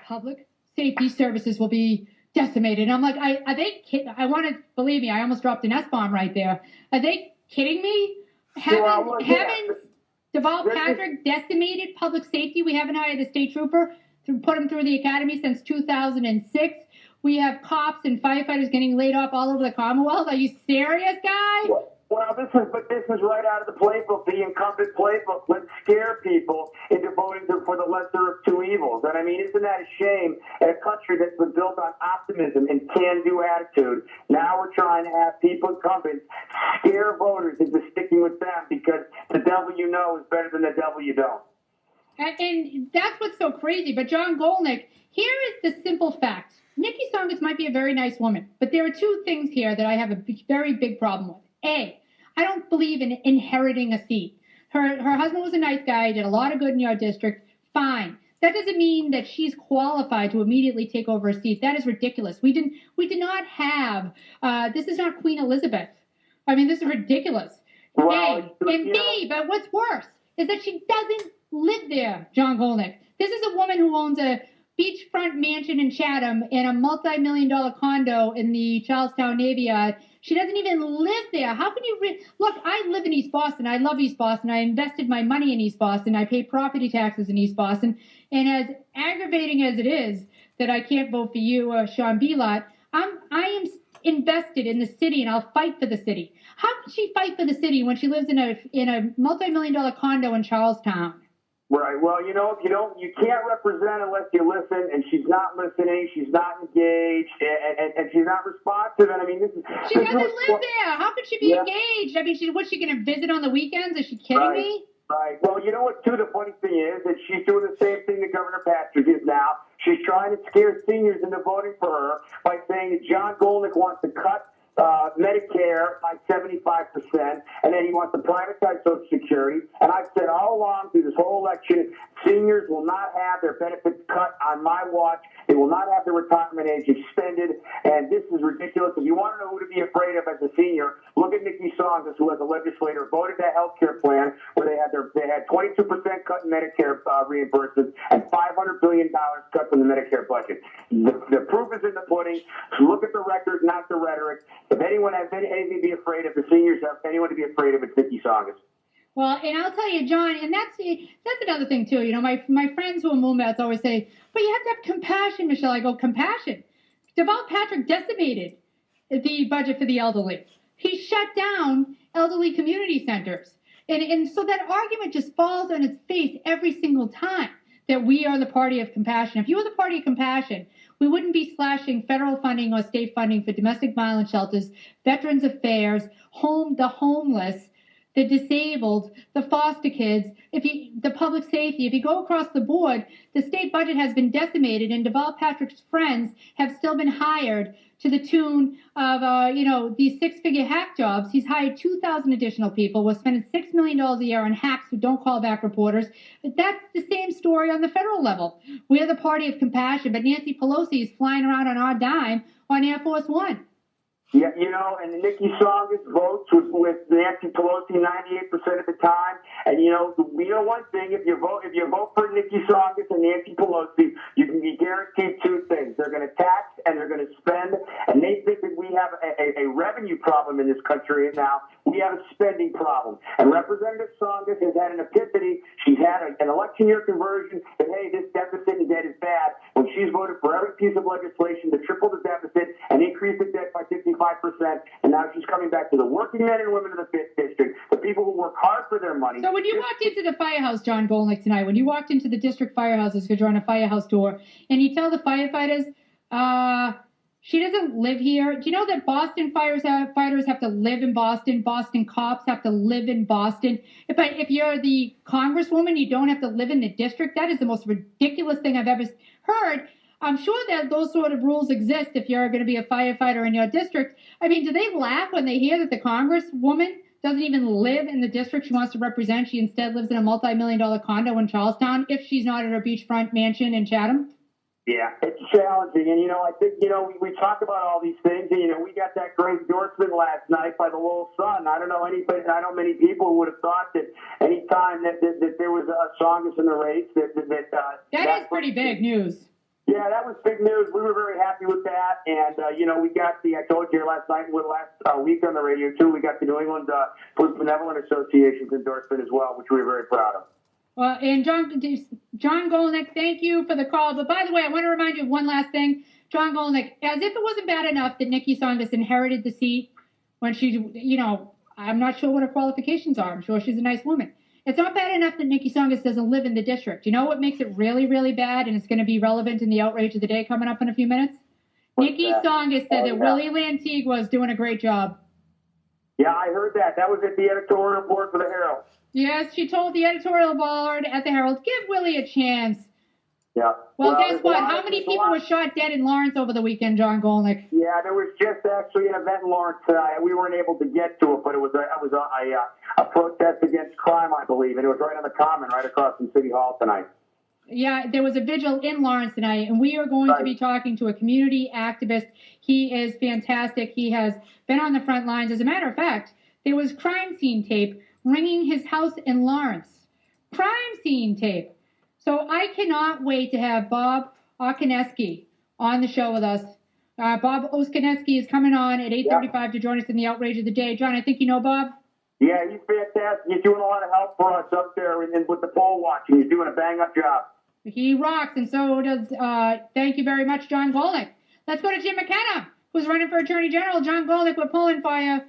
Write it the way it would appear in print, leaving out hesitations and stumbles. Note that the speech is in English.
public safety services will be decimated. And I'm like, are they kidding? I want to believe me. I almost dropped an S-bomb right there. Are they kidding me? Haven't Deval Patrick decimated public safety? We haven't hired a state trooper to put him through the academy since 2006. We have cops and firefighters getting laid off all over the Commonwealth. Are you serious, guy? Well, this is right out of the playbook, the incumbent playbook. Let's scare people into voting for the lesser of two evils. And I mean, isn't that a shame? In a country that's been built on optimism and can-do attitude, now we're trying to have people, incumbents, scare voters into sticking with them because the devil you know is better than the devil you don't. And that's what's so crazy. But John Golnik, here is the simple fact. Nikki Tsongas might be a very nice woman, but there are two things here that I have a very big problem with. A, I don't believe in inheriting a seat. Her husband was a nice guy, did a lot of good in your district. Fine. That doesn't mean that she's qualified to immediately take over a seat. That is ridiculous. We did not have, this is not Queen Elizabeth. I mean, this is ridiculous. A, and B, but what's worse is that she doesn't live there, John Golnik. This is a woman who owns a beachfront mansion in Chatham and a multi-million-dollar condo in the Charlestown Navy Yard. She doesn't even live there. How can you look? I live in East Boston. I love East Boston. I invested my money in East Boston. I pay property taxes in East Boston. And as aggravating as it is that I can't vote for you or Sean Belot, I am invested in the city, and I'll fight for the city. How can she fight for the city when she lives in a multi-million-dollar condo in Charlestown? Right. Well, you can't represent unless you listen, and she's not listening. She's not engaged, and she's not responsive. And I mean, she doesn't live there. How could she be engaged? I mean, what's she going to visit on the weekends? Is she kidding me? Right. Well, you know what, too, the funny thing is that she's doing the same thing that Governor Patrick is now. She's trying to scare seniors into voting for her by saying that John Golnik wants to cut Medicare by 75%, and then he wants to privatize Social Security. And I've said all along through this whole election, seniors will not have their benefits cut on my watch. They will not have their retirement age extended, and this is ridiculous. If you want to know who to be afraid of as a senior, look at Nikki Tsongas, who as a legislator voted that health care plan where they had 22% cut in Medicare reimbursements and $500 billion cut from the Medicare budget. The proof is in the pudding. Look at the record, not the rhetoric. If anyone has anything to be afraid of, the seniors have anyone to be afraid of, it's Nikki Tsongas. Well, and I'll tell you, John, and that's another thing, too. You know, my friends who are Moonbats always say, but you have to have compassion, Michelle. I go, compassion? Deval Patrick decimated the budget for the elderly. He shut down elderly community centers. And so that argument just falls on its face every single time that we are the party of compassion. If you were the party of compassion, we wouldn't be slashing federal funding or state funding for domestic violence shelters, veterans affairs, the homeless, the disabled, the foster kids, the public safety. If you go across the board, the state budget has been decimated, and Deval Patrick's friends have still been hired to the tune of, these six-figure hack jobs. He's hired 2,000 additional people. We're spending $6 million a year on hacks who don't call back reporters. But that's the same story on the federal level. We're the party of compassion, but Nancy Pelosi is flying around on our dime on Air Force One. Yeah, and Nikki Tsongas votes with Nancy Pelosi 98% of the time. And one thing: if you vote for Nikki Tsongas and Nancy Pelosi, you can be guaranteed two things: they're going to tax and they're going to spend. And they think that we have a revenue problem in this country now. We have a spending problem. And Representative Tsongas has had an epiphany. She's had an election year conversion that, hey, this deficit and debt is bad. When she's voted for every piece of legislation to triple the deficit and increase the debt by 55%, and now she's coming back to the working men and women of the 5th District, the people who work hard for their money. So when you walked into the firehouse, John Golnik, tonight, when you walked into the district firehouses because you're on a firehouse tour, and you tell the firefighters, she doesn't live here. Do you know that Boston firefighters have to live in Boston? Boston cops have to live in Boston. If you're the congresswoman, you don't have to live in the district. That is the most ridiculous thing I've ever heard. I'm sure that those sort of rules exist if you're going to be a firefighter in your district. I mean, do they laugh when they hear that the congresswoman doesn't even live in the district she wants to represent? She instead lives in a multi-million-dollar condo in Charlestown if she's not at her beachfront mansion in Chatham? Yeah, it's challenging. And, I think, we talk about all these things. And, we got that great endorsement last night by the Lowell Sun. I don't know many people would have thought that any time that there was a Tsongas in the race. That is pretty big news. Yeah, that was big news. We were very happy with that. And, we got I told you last week on the radio, too, we got the New England Police Benevolent Association's endorsement as well, which we were very proud of. Well, and John Golnik, thank you for the call. But by the way, I want to remind you of one last thing. John Golnik, as if it wasn't bad enough that Nikki Tsongas inherited the seat when she's, I'm not sure what her qualifications are. I'm sure she's a nice woman. It's not bad enough that Nikki Tsongas doesn't live in the district. You know what makes it really, really bad, and it's going to be relevant in the outrage of the day coming up in a few minutes? Nikki Tsongas said that Willie Lantigua is doing a great job. Yeah, I heard that. That was at the editorial board for the Herald. Yes, she told the editorial board at the Herald, give Willie a chance. Yeah. Well, guess what? How many people were shot dead in Lawrence over the weekend, John Golnik? Yeah, there was just actually an event in Lawrence. We weren't able to get to it, but it was a protest against crime, I believe, and it was right on the Common, right across from City Hall tonight. Yeah, there was a vigil in Lawrence tonight, and we are going to be talking to a community activist. He is fantastic. He has been on the front lines. As a matter of fact, there was crime scene tape ringing his house in Lawrence. Crime scene tape. So I cannot wait to have Bob Okoneski on the show with us. Bob Okoneski is coming on at 8:35 to join us in the outrage of the day. John, I think you know Bob? Yeah, he's fantastic. He's doing a lot of help for us up there and with the poll watching. He's doing a bang-up job. He rocks, and so does, thank you very much, John Golnik. Let's go to Jim McKenna, who's running for Attorney General. John Golnik, we're pulling for you.